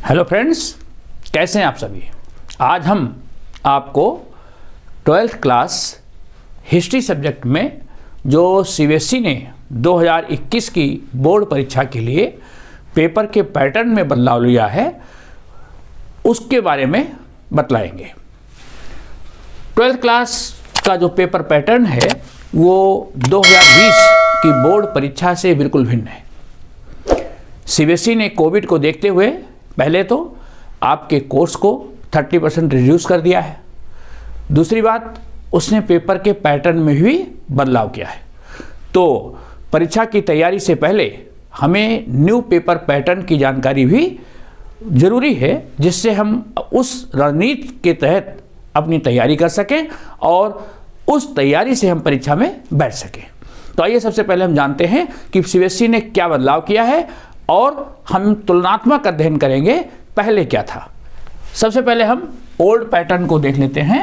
Hello friends, कैसे हैं आप सभी। आज हम आपको 12th क्लास हिस्ट्री सब्जेक्ट में जो सीबीएसई ने 2021 की बोर्ड परीक्षा के लिए पेपर के पैटर्न में बदलाव लिया है उसके बारे में बतलाएंगे। 12th क्लास का जो पेपर पैटर्न है वो 2020 की बोर्ड परीक्षा से बिल्कुल भिन्न है। सीबीएसई ने कोविड को देखते हुए पहले तो आपके कोर्स को 30% रिड्यूस कर दिया है। दूसरी बात, उसने पेपर के पैटर्न में भी बदलाव किया है। तो परीक्षा की तैयारी से पहले हमें न्यू पेपर पैटर्न की जानकारी भी ज़रूरी है, जिससे हम उस रणनीति के तहत अपनी तैयारी कर सकें और उस तैयारी से हम परीक्षा में बैठ सकें। तो आइए सबसे पहले हम जानते हैं कि सीबीएसई ने क्या बदलाव किया है और हम तुलनात्मक अध्ययन करेंगे पहले क्या था। सबसे पहले हम ओल्ड पैटर्न को देख लेते हैं।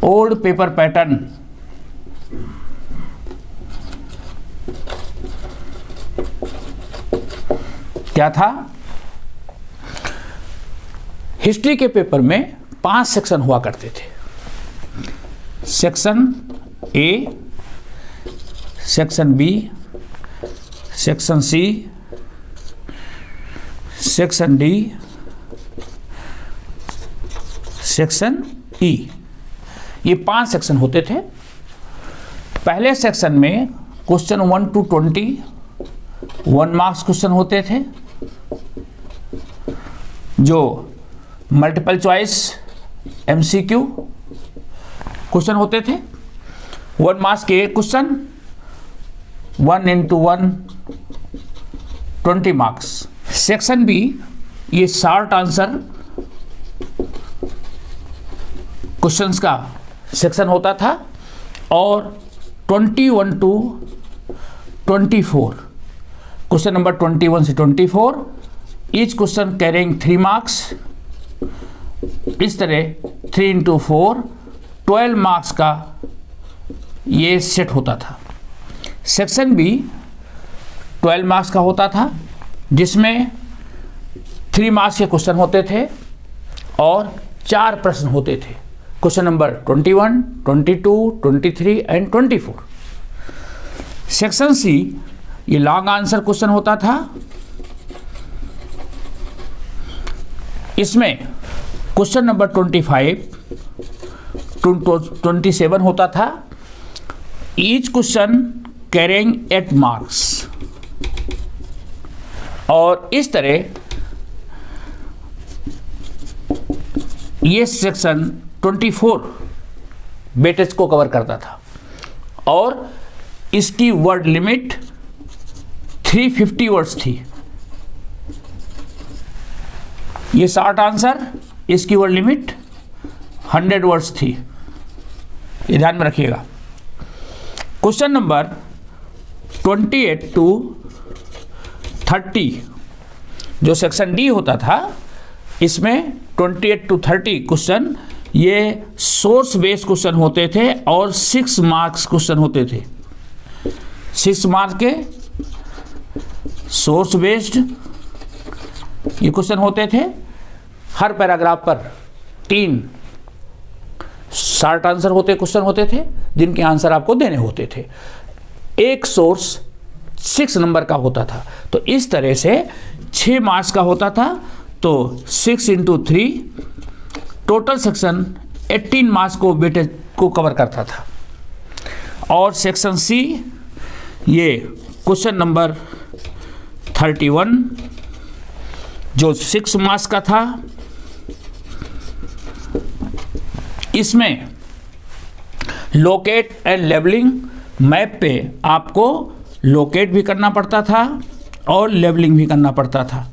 ओल्ड पेपर पैटर्न क्या था। हिस्ट्री के पेपर में 5 सेक्शन हुआ करते थे। Section A, section B, section C, section D, section E. ये 5 सेक्शन होते थे। पहले सेक्शन में क्वेश्चन 1 to 20 1 मार्क्स क्वेश्चन होते थे, जो मल्टीपल चॉइस एमसीक्यू क्वेश्चन होते थे। 1 मार्क्स के question 1 into 1 20 marks. Section B, ये शॉर्ट आंसर क्वेश्चंस का सेक्शन होता था और 21 to 24 क्वेश्चन नंबर 21 से 24, ईच क्वेश्चन कैरिंग 3 मार्क्स। इस तरह 3 into 4 12 मार्क्स का ये सेट होता था। सेक्शन बी 12 मार्क्स का होता था, जिसमें 3 मार्क्स के क्वेश्चन होते थे और 4 प्रश्न होते थे। Question number 21, 22, 23 and 24। Section C, ये लॉन्ग आंसर क्वेश्चन होता था। इसमें क्वेश्चन नंबर 25 to 27 होता था। Each question carrying 8 marks. और इस तरह ये सेक्शन 24 वेटेज को कवर करता था और इसकी वर्ड लिमिट 350 वर्ड्स थी। ये शॉर्ट आंसर, इसकी वर्ड लिमिट 100 वर्ड्स थी। ये ध्यान में रखिएगा। क्वेश्चन नंबर 28 to 30 जो सेक्शन डी होता था, इसमें 28 to 30 क्वेश्चन ये सोर्स बेस्ड क्वेश्चन होते थे और 6 मार्क्स क्वेश्चन होते थे। 6 मार्क्स के सोर्स बेस्ड ये क्वेश्चन होते थे। हर पैराग्राफ पर 3 शॉर्ट आंसर होते क्वेश्चन होते थे, जिनके आंसर आपको देने होते थे। एक सोर्स 6 नंबर का होता था। तो इस तरह से 6 मार्क्स का होता था। तो 6 into 3 टोटल सेक्शन 18 मार्क्स को वेटेज को कवर करता था। और सेक्शन सी, ये क्वेश्चन नंबर 31 जो 6 मार्क्स का था। इसमें लोकेट एंड लेबलिंग, मैप पे आपको लोकेट भी करना पड़ता था और लेबलिंग भी करना पड़ता था।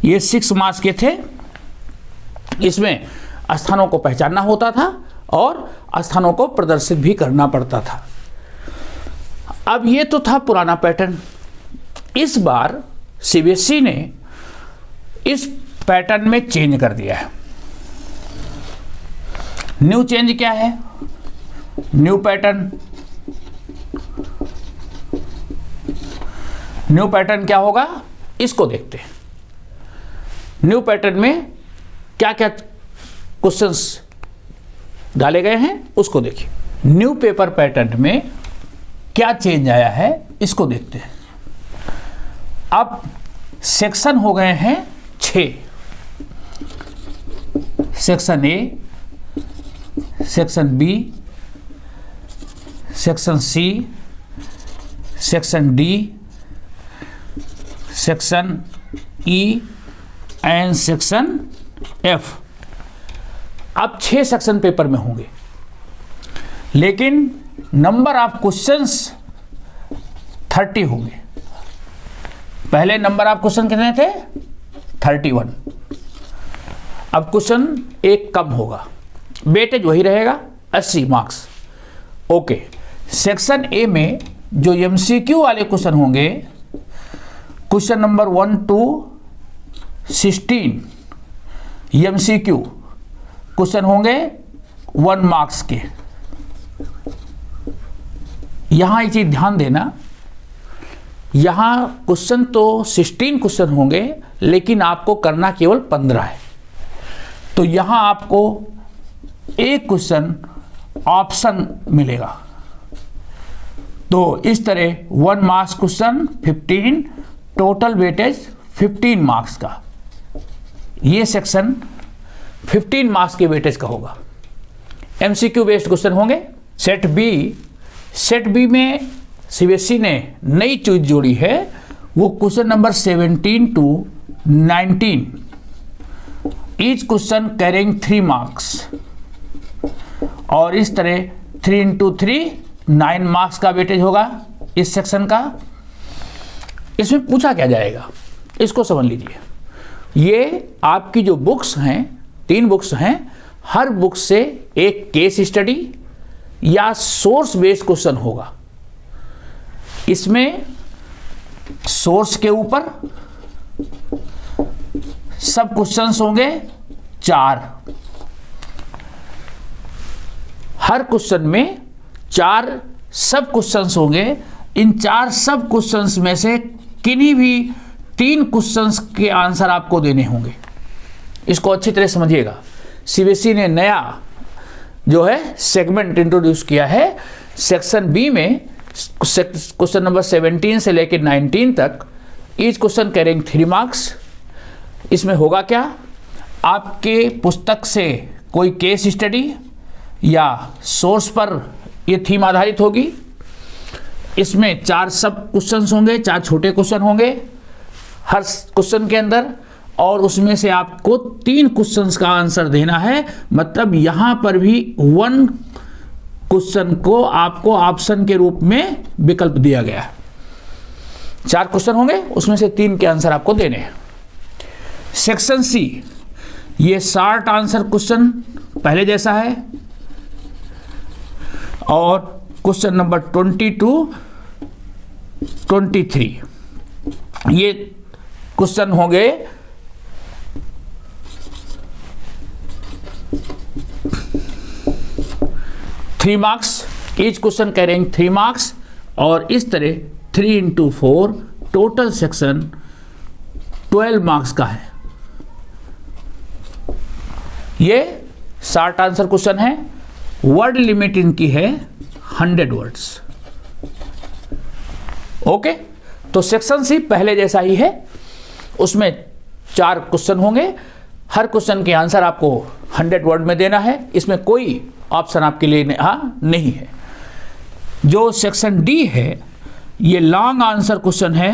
ये 6 मार्क्स के थे। इसमें स्थानों को पहचानना होता था और स्थानों को प्रदर्शित भी करना पड़ता था। अब ये तो था पुराना पैटर्न। इस बार सीबीएसई ने इस पैटर्न में चेंज कर दिया है। न्यू चेंज क्या है? न्यू पैटर्न न्यू पैटर्न क्या होगा, इसको देखते हैं। न्यू पैटर्न में क्या क्या क्वेश्चंस डाले गए हैं उसको देखिए। न्यू पेपर पैटर्न में क्या चेंज आया है इसको देखते हैं। अब सेक्शन हो गए हैं 6। Section A, section B, section C, section D, section E and section F. अब 6 सेक्शन पेपर में होंगे, लेकिन नंबर ऑफ क्वेश्चंस 30 होंगे। पहले नंबर ऑफ क्वेश्चन कितने थे, 31। अब क्वेश्चन एक कम होगा, वेटेज वही रहेगा 80 मार्क्स। ओके, सेक्शन ए में जो एमसीक्यू वाले क्वेश्चन होंगे, question number 1 to 16 MCQ question होंगे 1 मार्क्स के। यहां ये चीज ध्यान देना, यहां क्वेश्चन तो 16 क्वेश्चन होंगे, लेकिन आपको करना केवल 15 है। तो यहां आपको एक क्वेश्चन ऑप्शन मिलेगा। तो इस तरह 1 marks question 15, total weightage 15 marks का। ये सेक्शन 15 मार्क्स के वेटेज का होगा। एमसीक्यू बेस्ड क्वेश्चन होंगे। सेट बी में सीबीएसई ने नई चीज जोड़ी है, वो question number 17 to 19, each question carrying 3 marks, और इस तरह 3 into 3 9 मार्क्स का वेटेज होगा इस सेक्शन का। इसमें पूछा क्या जाएगा इसको समझ लीजिए। ये आपकी जो बुक्स हैं, 3 बुक्स हैं, हर बुक से एक केस स्टडी या सोर्स बेस्ड क्वेश्चन होगा। इसमें सोर्स के ऊपर सब क्वेश्चंस होंगे 4। हर क्वेश्चन में 4 सब क्वेश्चंस होंगे। इन 4 सब क्वेश्चंस में से किन्हीं भी 3 क्वेश्चंस के आंसर आपको देने होंगे। इसको अच्छी तरह समझिएगा। सीबीएसई ने नया जो है सेगमेंट इंट्रोड्यूस किया है। सेक्शन बी में क्वेश्चन नंबर 17 से लेकर 19 तक ईच क्वेश्चन कैरिंग 3 मार्क्स। इसमें होगा क्या, आपके पुस्तक से कोई केस स्टडी या सोर्स पर ये थीम आधारित होगी। इसमें 4 सब क्वेश्चंस होंगे, 4 छोटे क्वेश्चन होंगे हर क्वेश्चन के अंदर, और उसमें से आपको 3 क्वेश्चंस का आंसर देना है। मतलब यहां पर भी 1 क्वेश्चन को आपको ऑप्शन के रूप में विकल्प दिया गया है। 4 क्वेश्चन होंगे, उसमें से 3 के आंसर आपको देने हैं। सेक्शन सी, ये शॉर्ट आंसर क्वेश्चन पहले जैसा है, और क्वेश्चन नंबर 20 to 23 ये क्वेश्चन होंगे 3 marks, each question carrying 3 marks, और इस तरह 3 into 4 टोटल सेक्शन 12 मार्क्स का है। ये शॉर्ट आंसर क्वेश्चन है। वर्ड लिमिट इनकी है 100 वर्ड्स। ओके, तो सेक्शन सी पहले जैसा ही है, उसमें 4 क्वेश्चन होंगे, हर क्वेश्चन के आंसर आपको 100 वर्ड में देना है। इसमें कोई ऑप्शन आपके लिए नहीं है। जो सेक्शन डी है, ये लॉन्ग आंसर क्वेश्चन है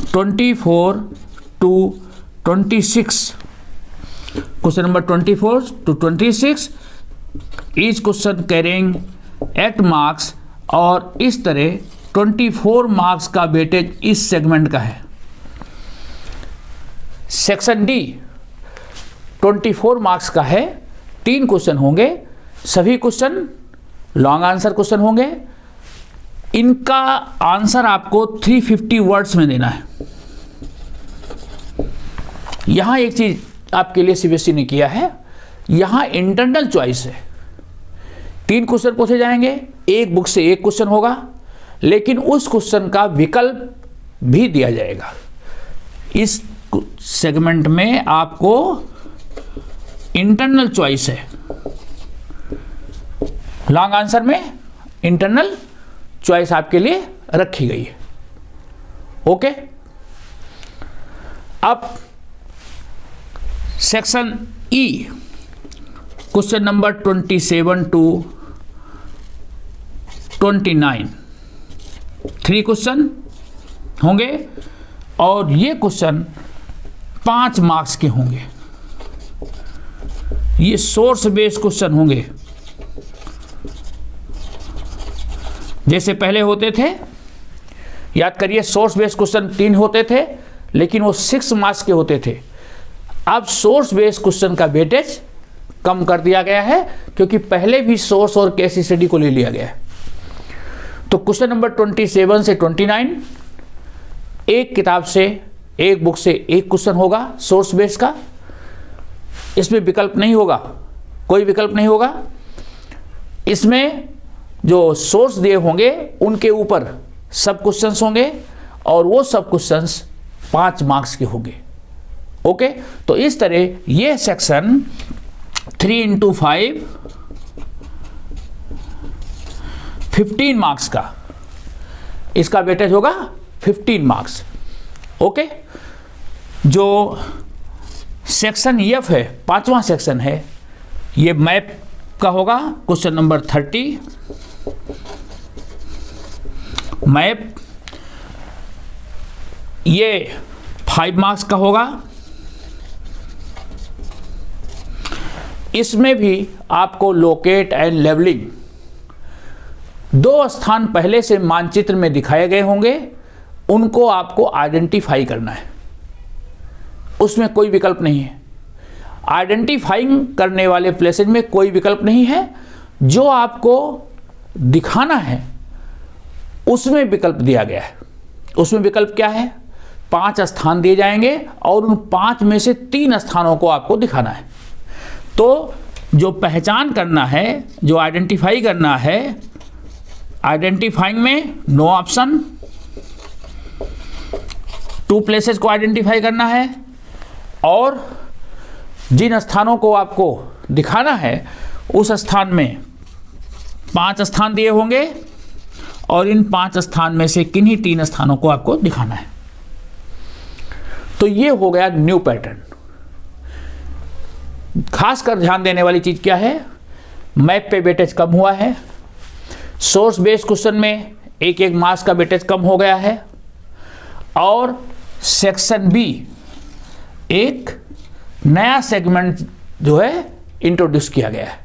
24 to 26, question number 24 to 26, each question carrying 8 marks, और इस तरह 24 मार्क्स का वेटेज इस सेगमेंट का है। सेक्शन डी 24 मार्क्स का है, 3 क्वेश्चन होंगे, सभी क्वेश्चन लॉन्ग आंसर क्वेश्चन होंगे। इनका आंसर आपको 350 वर्ड्स में देना है। यहां एक चीज आपके लिए सीबीएसई ने किया है, यहां इंटरनल चॉइस है 3 क्वेश्चन पूछे जाएंगे, एक बुक से एक क्वेश्चन होगा, लेकिन उस क्वेश्चन का विकल्प भी दिया जाएगा। इस सेगमेंट में आपको इंटरनल चॉइस है, लॉन्ग आंसर में इंटरनल चॉइस आपके लिए रखी गई है। ओके, अब section E, question number 27 to 29, 3 question होंगे और ये क्वेश्चन 5 मार्क्स के होंगे। ये सोर्स बेस्ड क्वेश्चन होंगे, जैसे पहले होते थे, याद करिए, सोर्स बेस्ड क्वेश्चन 3 होते थे लेकिन वो 6 मार्क्स के होते थे। अब सोर्स बेस्ड क्वेश्चन का वेटेज कम कर दिया गया है, क्योंकि पहले भी सोर्स और केस स्टडी को ले लिया गया है। तो क्वेश्चन नंबर 27 से 29 एक किताब से, एक बुक से एक क्वेश्चन होगा सोर्स बेस्ड का। इसमें विकल्प नहीं होगा, कोई विकल्प नहीं होगा। इसमें जो सोर्स दिए होंगे उनके ऊपर सब क्वेश्चंस होंगे और वो सब क्वेश्चंस 5 मार्क्स के होंगे। ओके, तो इस तरह ये सेक्शन 3 into 5 15 मार्क्स का, इसका वेटेज होगा 15 मार्क्स। ओके, जो सेक्शन एफ है, 5वां सेक्शन है, ये मैप का होगा। क्वेश्चन नंबर 30 मैप, ये 5 मार्क्स का होगा। इसमें भी आपको लोकेट एंड लेवलिंग 2 स्थान पहले से मानचित्र में दिखाए गए होंगे, उनको आपको आइडेंटिफाई करना है, उसमें कोई विकल्प नहीं है। आइडेंटिफाइंग करने वाले प्लेसेज में कोई विकल्प नहीं है, जो आपको दिखाना है उसमें विकल्प दिया गया है। उसमें विकल्प क्या है? 5 स्थान दिए जाएंगे और उन 5 में से 3 स्थानों को आपको दिखाना है। तो जो पहचान करना है, जो आइडेंटिफाई करना है, आइडेंटिफाइंग में नो ऑप्शन, 2 प्लेसेस को आइडेंटिफाई करना है और जिन स्थानों को आपको दिखाना है उस स्थान में 5 स्थान दिए होंगे और इन 5 स्थान में से किन्हीं 3 स्थानों को आपको दिखाना है। तो ये हो गया न्यू पैटर्न। खासकर ध्यान देने वाली चीज क्या है? मैप पे वेटेज कम हुआ है, सोर्स बेस्ड क्वेश्चन में 1-1 मार्क्स का वेटेज कम हो गया है और सेक्शन बी एक नया सेगमेंट जो है इंट्रोड्यूस किया गया है,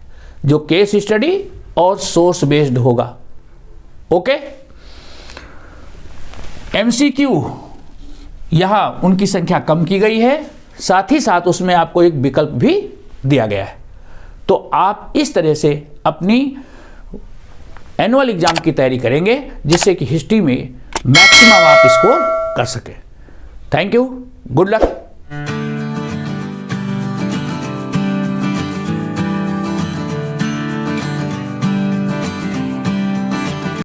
जो केस स्टडी और सोर्स बेस्ड होगा। ओके, एमसीक्यू यहां उनकी संख्या कम की गई है, साथ ही साथ उसमें आपको एक विकल्प भी दिया गया है। तो आप इस तरह से अपनी एनुअल एग्जाम की तैयारी करेंगे जिससे कि हिस्ट्री में मैक्सिमम आप स्कोर कर सकें। Thank you, good luck.